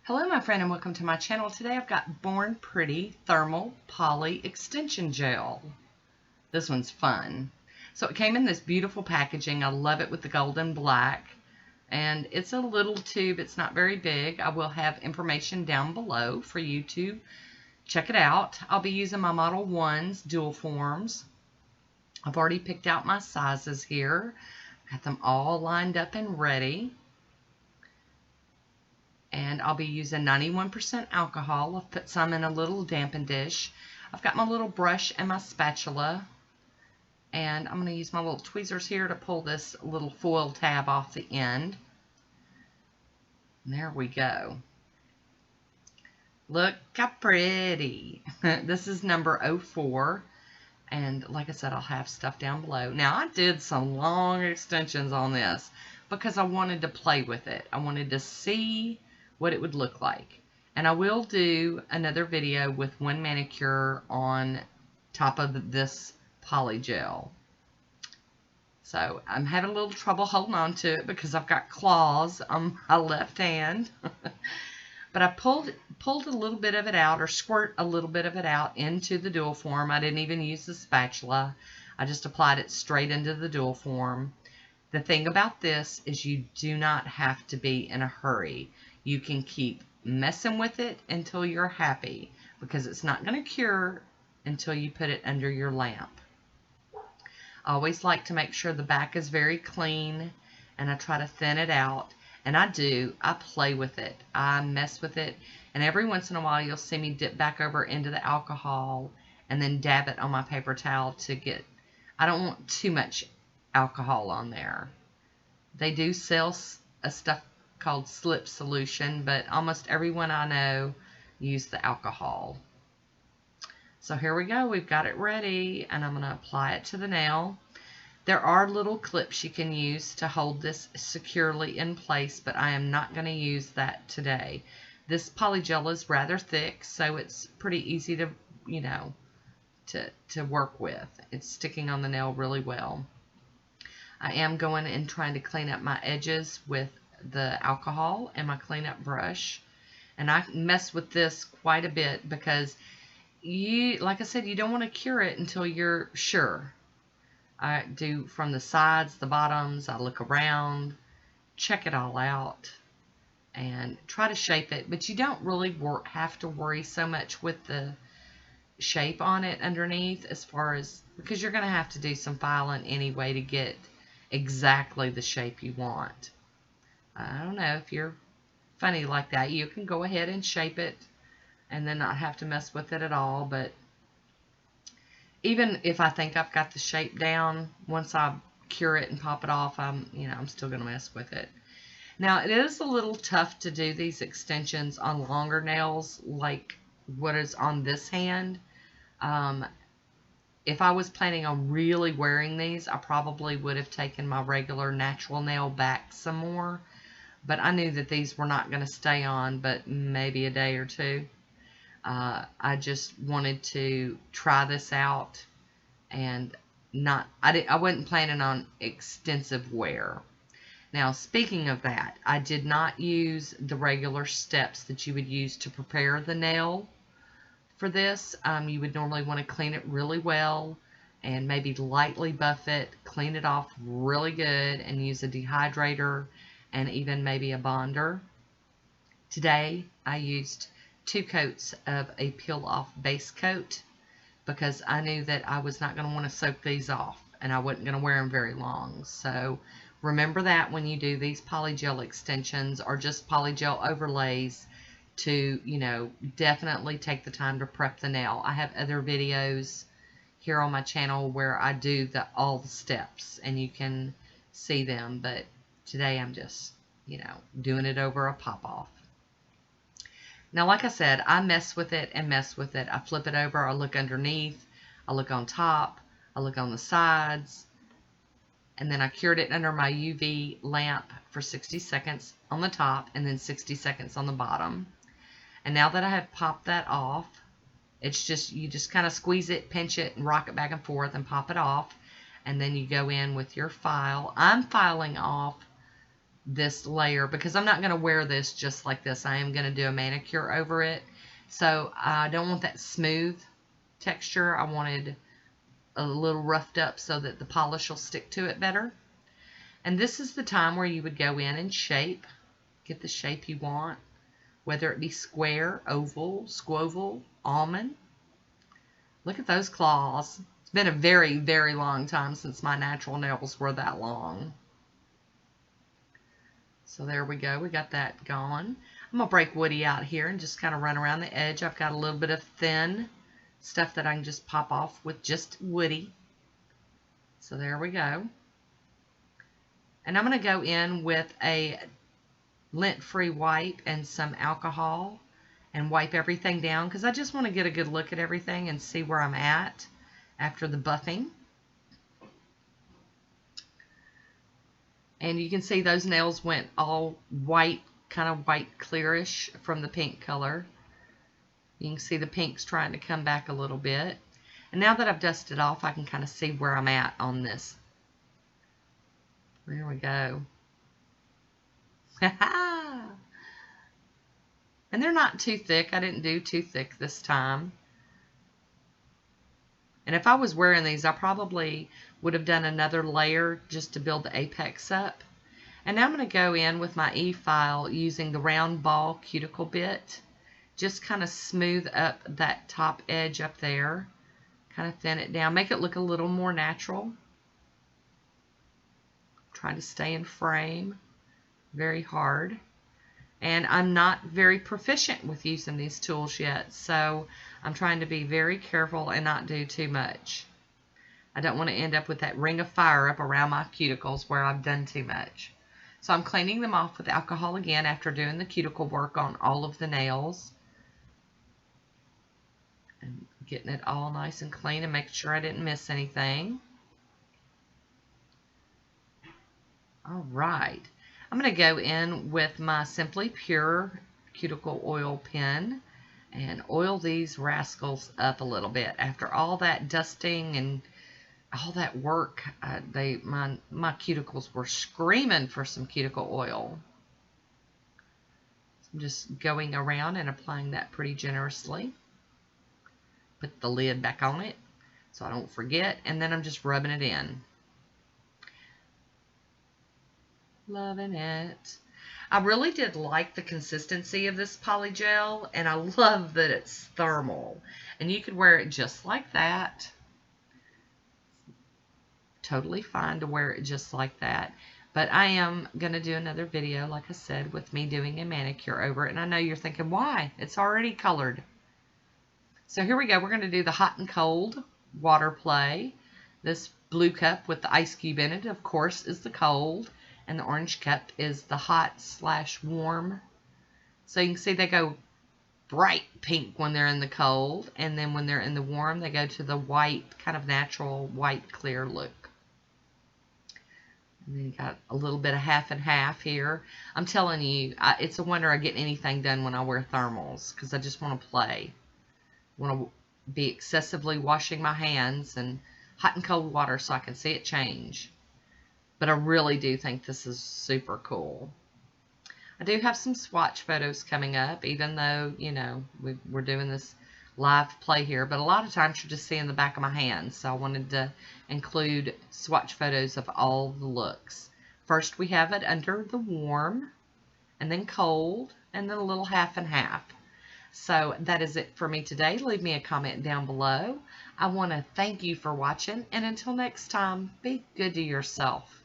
Hello my friend and welcome to my channel. Today I've got Born Pretty Thermal Poly Extension Gel. This one's fun. So it came in this beautiful packaging. I love it with the golden black. And it's a little tube. It's not very big. I will have information down below for you to check it out. I'll be using my Model 1's dual forms. I've already picked out my sizes here. Got them all lined up and ready. And I'll be using 91% alcohol. I've put some in a little dampen dish. I've got my little brush and my spatula. And I'm going to use my little tweezers here to pull this little foil tab off the end. And there we go. Look how pretty. This is number 04. And like I said, I'll have stuff down below. Now, I did some long extensions on this because I wanted to play with it. I wanted to see what it would look like. And I will do another video with GERmanikure on top of this poly gel. So I'm having a little trouble holding on to it because I've got claws on my left hand. But I pulled a little bit of it out, or squirt a little bit of it out into the dual form. I didn't even use the spatula. I just applied it straight into the dual form. The thing about this is you do not have to be in a hurry. You can keep messing with it until you're happy, because it's not going to cure until you put it under your lamp. I always like to make sure the back is very clean, and I try to thin it out. And I do. I play with it. I mess with it. And every once in a while, you'll see me dip back over into the alcohol and then dab it on my paper towel to get... I don't want too much alcohol on there. They do sell a stuff called slip solution, but almost everyone I know use the alcohol. So here we go. We've got it ready, and I'm going to apply it to the nail. There are little clips you can use to hold this securely in place, but I am not going to use that today. This polygel is rather thick, so it's pretty easy to, you know, to work with. It's sticking on the nail really well. I am going and trying to clean up my edges with the alcohol and my cleanup brush. And I mess with this quite a bit because like I said, you don't want to cure it until you're sure. I do from the sides, the bottoms. I look around, check it all out, and try to shape it. But you don't really have to worry so much with the shape on it underneath, as far as, because you're going to have to do some filing anyway to get exactly the shape you want. I don't know if you're funny like that. You can go ahead and shape it and then not have to mess with it at all. But even if I think I've got the shape down, once I cure it and pop it off, I'm still going to mess with it. Now, it is a little tough to do these extensions on longer nails like what is on this hand. If I was planning on really wearing these, I probably would have taken my regular natural nail back some more. But I knew that these were not going to stay on but maybe a day or two. I just wanted to try this out, and I wasn't planning on extensive wear. Now, speaking of that, I did not use the regular steps that you would use to prepare the nail for this. You would normally want to clean it really well and maybe lightly buff it, clean it off really good, and use a dehydrator and even maybe a bonder. Today, I used 2 coats of a peel-off base coat because I knew that I was not going to want to soak these off, and I wasn't going to wear them very long. So remember that when you do these polygel extensions or just polygel overlays, to, definitely take the time to prep the nail. I have other videos here on my channel where I do all the steps, and you can see them, but today I'm just, doing it over a pop-off. Now, like I said, I mess with it and mess with it. I flip it over, I look underneath, I look on top, I look on the sides, and then I cured it under my UV lamp for 60 seconds on the top and then 60 seconds on the bottom. And now that I have popped that off, it's just, you just kind of squeeze it, pinch it, and rock it back and forth and pop it off. And then you go in with your file. I'm filing off this layer because I'm not going to wear this just like this. I am going to do a manicure over it. So I don't want that smooth texture. I wanted a little roughed up so that the polish will stick to it better. And this is the time where you would go in and shape, get the shape you want, whether it be square, oval, squoval, almond. Look at those claws. It's been a very, very long time since my natural nails were that long. So there we go. We got that going. I'm going to break Woody out here and just kind of run around the edge. I've got a little bit of thin stuff that I can just pop off with just Woody. So there we go. And I'm going to go in with a lint-free wipe and some alcohol and wipe everything down because I just want to get a good look at everything and see where I'm at after the buffing. And you can see those nails went all white, kind of white clearish from the pink color. You can see the pink's trying to come back a little bit. And now that I've dusted off, I can kind of see where I'm at on this. There we go. And they're not too thick. I didn't do too thick this time. And if I was wearing these, I probably would have done another layer just to build the apex up. And now I'm going to go in with my E-file using the round ball cuticle bit. Just kind of smooth up that top edge up there. Kind of thin it down. Make it look a little more natural. Trying to stay in frame. Very hard. And I'm not very proficient with using these tools yet, so I'm trying to be very careful and not do too much. I don't want to end up with that ring of fire up around my cuticles where I've done too much. So I'm cleaning them off with alcohol again after doing the cuticle work on all of the nails. And getting it all nice and clean and making sure I didn't miss anything. All right. I'm going to go in with my Simply Pure cuticle oil pen and oil these rascals up a little bit. After all that dusting and all that work, my cuticles were screaming for some cuticle oil. So I'm just going around and applying that pretty generously. Put the lid back on it so I don't forget, and then I'm just rubbing it in. Loving it. I really did like the consistency of this polygel, and I love that it's thermal. And you could wear it just like that. Totally fine to wear it just like that. But I am going to do another video, like I said, with me doing a manicure over it. And I know you're thinking, why? It's already colored. So here we go. We're going to do the hot and cold water play. This blue cup with the ice cube in it, of course, is the cold. And the orange cup is the hot/warm. So you can see they go bright pink when they're in the cold. And then when they're in the warm, they go to the white, kind of natural white clear look. And then you got a little bit of half and half here. I'm telling you, it's a wonder I get anything done when I wear thermals. Because I just want to play. I want to be excessively washing my hands and hot and cold water so I can see it change. But I really do think this is super cool. I do have some swatch photos coming up, even though, you know, we're doing this live play here. But a lot of times you're just seeing the back of my hands. So I wanted to include swatch photos of all the looks. First we have it under the warm, and then cold, and then a little half and half. So that is it for me today. Leave me a comment down below. I want to thank you for watching. And until next time, be good to yourself.